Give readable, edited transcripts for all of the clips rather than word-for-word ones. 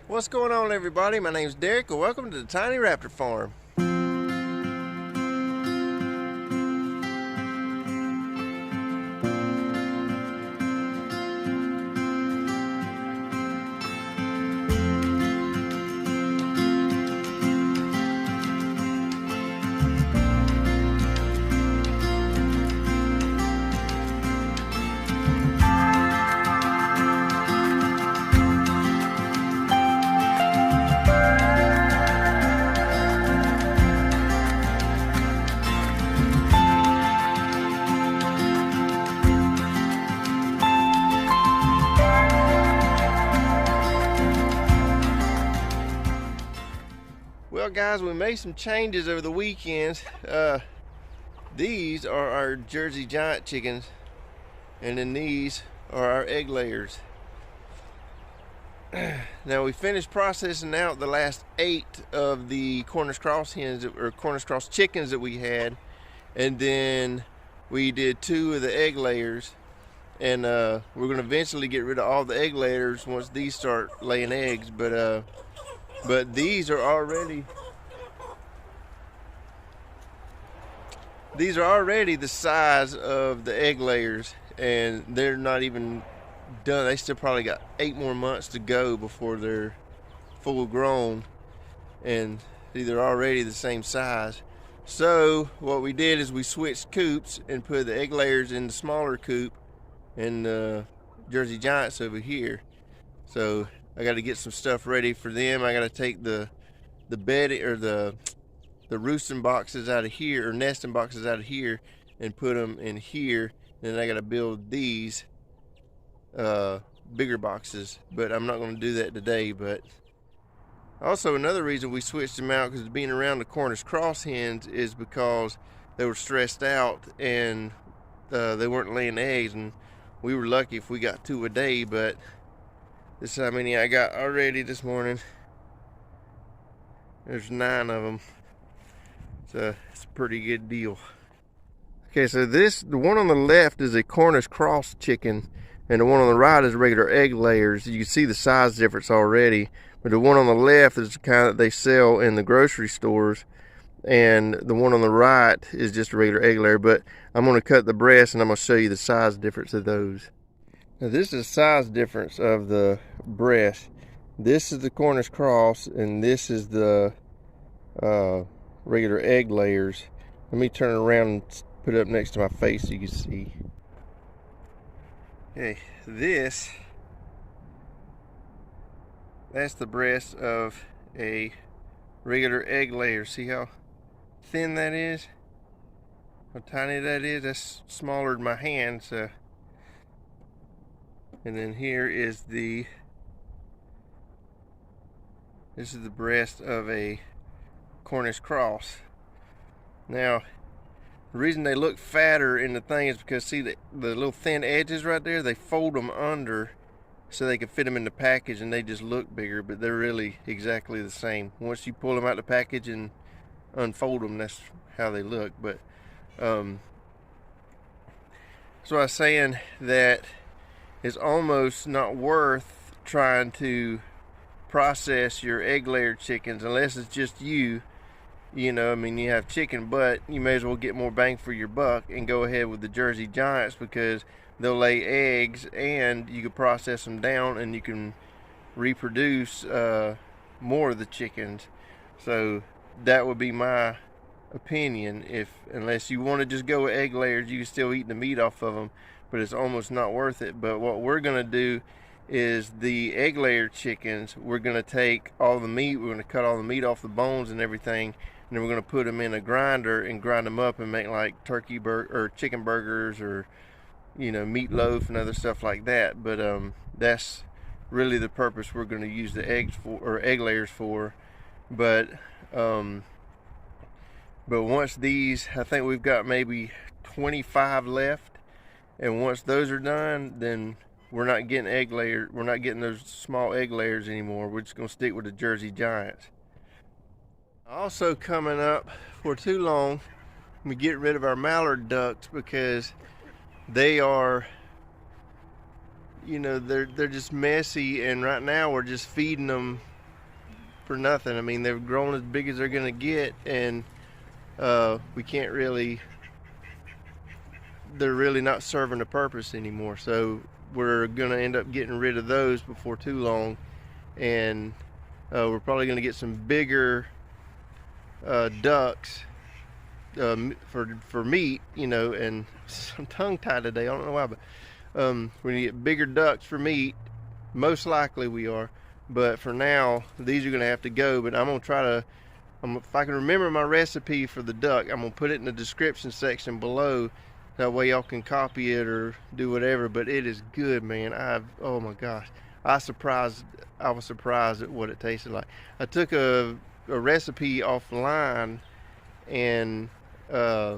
What's going on, everybody? My name's Derek, and welcome to the Tiny Raptor Farm. Well, guys, we made some changes over the weekend. These are our Jersey Giant chickens, and then these are our egg layers. Now, we finished processing out the last 8 of the Cornish cross hens or Cornish cross chickens that we had, and then we did 2 of the egg layers. And we're going to eventually get rid of all the egg layers once these start laying eggs. But these are already the size of the egg layers, and they're not even done. They still probably got 8 more months to go before they're full grown, and they're already the same size. So what we did is we switched coops and put the egg layers in the smaller coop and the Jersey Giants over here. So I got to get some stuff ready for them. I got to take the bedding or the roosting boxes out of here, or nesting boxes out of here, and put them in here. Then I got to build these bigger boxes, but I'm not going to do that today. But also, another reason we switched them out, because being around the Cornish cross hens, is because they were stressed out and they weren't laying eggs, and we were lucky if we got 2 a day. But this is how many I got already this morning. There's 9 of them. So it's a pretty good deal. Okay, so the one on the left is a Cornish cross chicken, and the one on the right is regular egg layers. You can see the size difference already. But the one on the left is the kind that they sell in the grocery stores, and the one on the right is just a regular egg layer. But I'm going to cut the breast, and I'm going to show you the size difference of those. Now, this is the size difference of the breast. This is the Cornish cross, and this is the regular egg layers. Let me turn it around and put it up next to my face so you can see. Okay, that's the breast of a regular egg layer. See how thin that is? How tiny that is? That's smaller than my hand. So, and then here is this is the breast of a Cornish cross. Now, the reason they look fatter in the thing is because, see, the little thin edges right there, they fold them under so they can fit them in the package, and they just look bigger, but they're really exactly the same. Once you pull them out of the package and unfold them, that's how they look. But so I was saying that it's almost not worth trying to process your egg layer chickens unless it's just you. You know, I mean, you have chicken, but you may as well get more bang for your buck and go ahead with the Jersey Giants, because they'll lay eggs and you can process them down and you can reproduce more of the chickens. So that would be my opinion. Unless you want to just go with egg layers, you can still eat the meat off of them, but it's almost not worth it. But what we're going to do is the egg layer chickens, we're going to take all the meat, we're going to cut all the meat off the bones and everything, and then we're going to put them in a grinder and grind them up and make like turkey or chicken burgers, or, you know, meatloaf and other stuff like that. But that's really the purpose we're going to use the eggs for, or egg layers for. But once these, I think we've got maybe 25 left, and once those are done, then we're not getting egg layers. We're not getting those small egg layers anymore. We're just going to stick with the Jersey Giants. Also, coming up for too long, we get rid of our mallard ducks, because they are, you know, they're just messy, and right now we're just feeding them for nothing. I mean, they've grown as big as they're going to get, and we can't really, they're really not serving a purpose anymore. So we're going to end up getting rid of those before too long, and we're probably going to get some bigger ducks for meat, you know. And I'm tongue-tied today, I don't know why, but we're going to get bigger ducks for meat. Most likely we are, but for now these are going to have to go. But I'm going to try to, if I can remember my recipe for the duck, I'm going to put it in the description section below. That way y'all can copy it or do whatever. But it is good, man. Oh my gosh, I was surprised at what it tasted like. I took a recipe offline, and I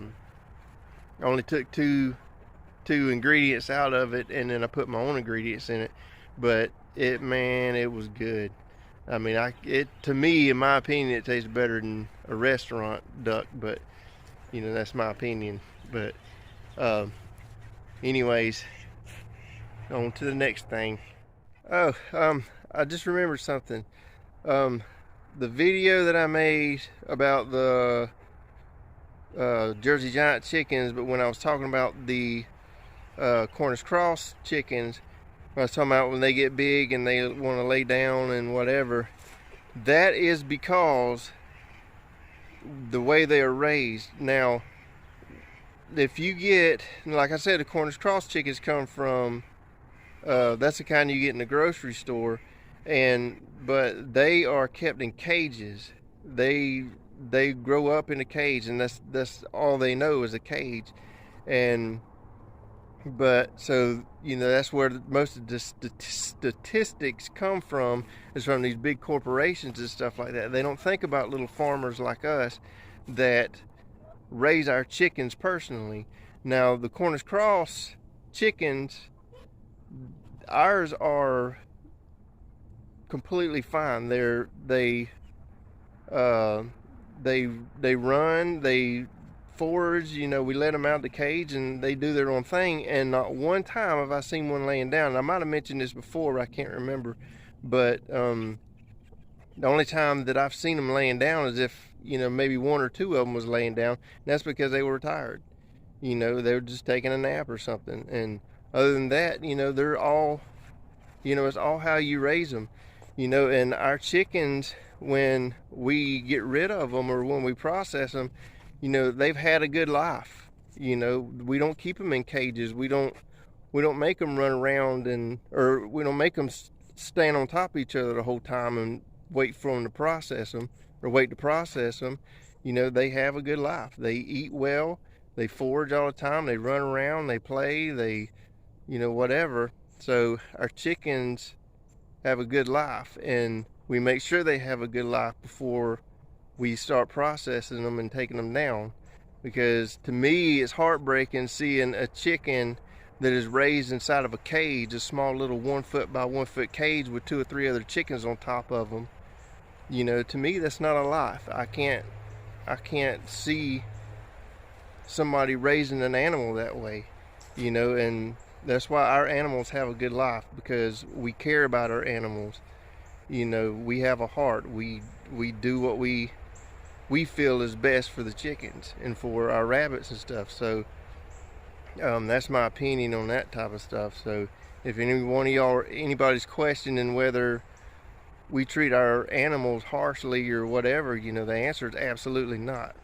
only took two ingredients out of it, and then I put my own ingredients in it. But it was good. I mean, to me, in my opinion, it tastes better than a restaurant duck, but you know, that's my opinion. But anyways, on to the next thing. Oh, I just remembered something. The video that I made about the Jersey Giant chickens, but when I was talking about the Cornish cross chickens, I was talking about when they get big and they want to lay down and whatever. That is because the way they are raised. Now, if you get, like I said, the Cornish cross chickens come from, that's the kind you get in the grocery store, but they are kept in cages. They grow up in a cage, and that's all they know is a cage. But so, you know, that's where most of the statistics come from, is from these big corporations and stuff like that. They don't think about little farmers like us that raise our chickens personally. Now, the Cornish cross chickens, ours are completely fine. They run, they forage, you know, we let them out of the cage and they do their own thing. And not one time have I seen one laying down. And I might have mentioned this before, I can't remember, but the only time that I've seen them laying down is if, you know, maybe one or two of them was laying down, and that's because they were tired. You know, they were just taking a nap or something. And other than that, you know, they're all, you know, it's all how you raise them, you know. And our chickens, when we get rid of them or when we process them, you know, they've had a good life. You know, we don't keep them in cages. We don't make them run around, or we don't make them stand on top of each other the whole time and wait for them to process them, or wait to process them. You know, they have a good life. They eat well. They forage all the time. They run around. They play. They, you know, whatever. So our chickens have a good life, and we make sure they have a good life before we start processing them and taking them down. Because to me, it's heartbreaking seeing a chicken that is raised inside of a cage, a small little 1 foot by 1 foot cage with 2 or 3 other chickens on top of them. You know, to me, that's not a life. I can't see somebody raising an animal that way, you know. And that's why our animals have a good life, because we care about our animals. You know, we have a heart. We do what we feel is best for the chickens and for our rabbits and stuff. So that's my opinion on that type of stuff. So if any one of y'all or anybody's questioning whether we treat our animals harshly or whatever, you know, the answer is absolutely not.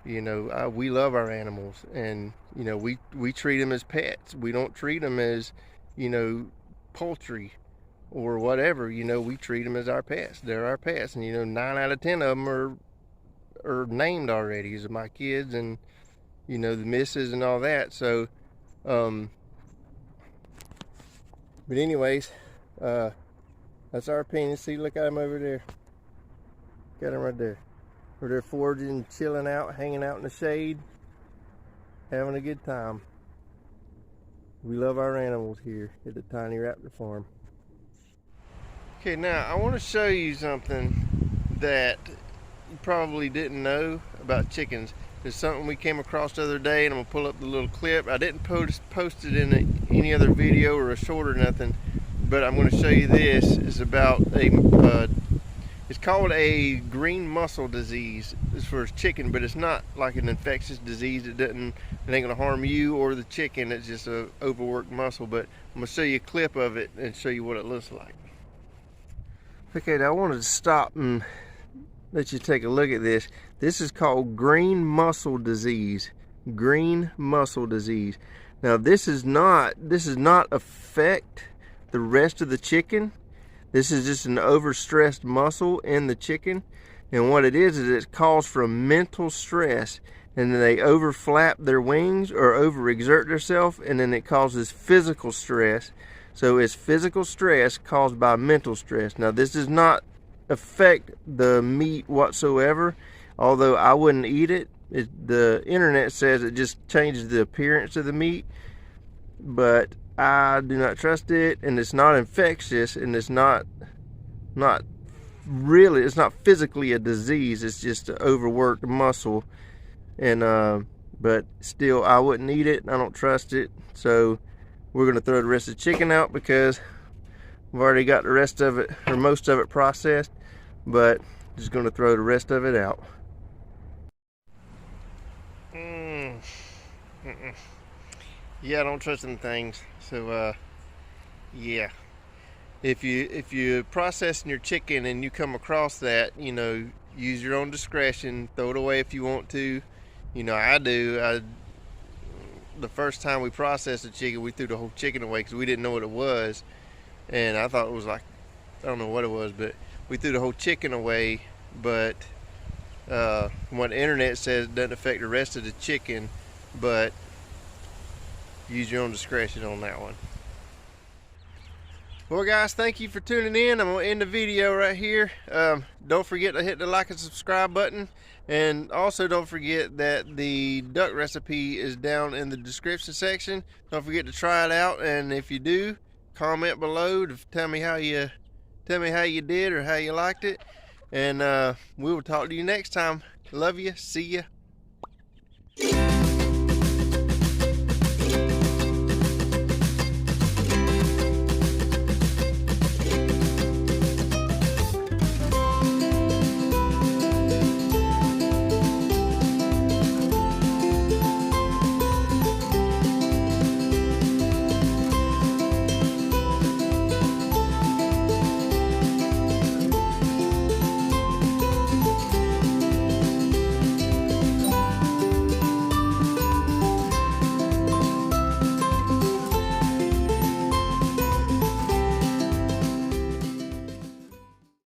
You know, we love our animals, and you know, we treat them as pets. We don't treat them as, you know, poultry or whatever. You know, we treat them as our pets. They're our pets, and you know, 9 out of 10 of them are named already. These are my kids, and you know, the missus and all that. So but anyways, that's our opinion. See, look at him over there. Got him right there. We're there foraging, chilling out, hanging out in the shade, having a good time. We love our animals here at the Tiny Raptor Farm. Okay, now I want to show you something that you probably didn't know about chickens. It's something we came across the other day, and I'm gonna pull up the little clip. I didn't post it in any other video or a short or nothing, but I'm going to show you this. It's about it's It's called a green mussel disease. It's for chicken, but it's not like an infectious disease. It ain't gonna harm you or the chicken. It's just a overworked mussel. But I'm gonna show you a clip of it and show you what it looks like. Okay, now I wanted to stop and let you take a look at this. This is called green mussel disease. Green mussel disease. Now this is not affect the rest of the chicken. This is just an overstressed mussel in the chicken, and what it is it's caused from mental stress, and then they overflap their wings or overexert themselves, and then it causes physical stress. So it's physical stress caused by mental stress. Now this does not affect the meat whatsoever, although I wouldn't eat it. The internet says it just changes the appearance of the meat, but I do not trust it, and it's not infectious, and it's not really, it's not physically a disease. It's just an overworked mussel, and but still I wouldn't eat it. I don't trust it, so we're gonna throw the rest of the chicken out because we've already got the rest of it, or most of it, processed, but just gonna throw the rest of it out. Yeah, I don't trust them things. So yeah, if you processing your chicken and you come across that, you know, use your own discretion. Throw it away if you want to. You know, I do. The first time we processed the chicken, we threw the whole chicken away because we didn't know what it was, and I thought it was like, I don't know what it was, but we threw the whole chicken away. But what the internet says doesn't affect the rest of the chicken, but use your own discretion on that one. Well guys, thank you for tuning in. I'm going to end the video right here. Don't forget to hit the like and subscribe button, and also don't forget that the duck recipe is down in the description section. Don't forget to try it out, and if you do, comment below to tell me how you did or how you liked it, and we will talk to you next time. Love you. See ya.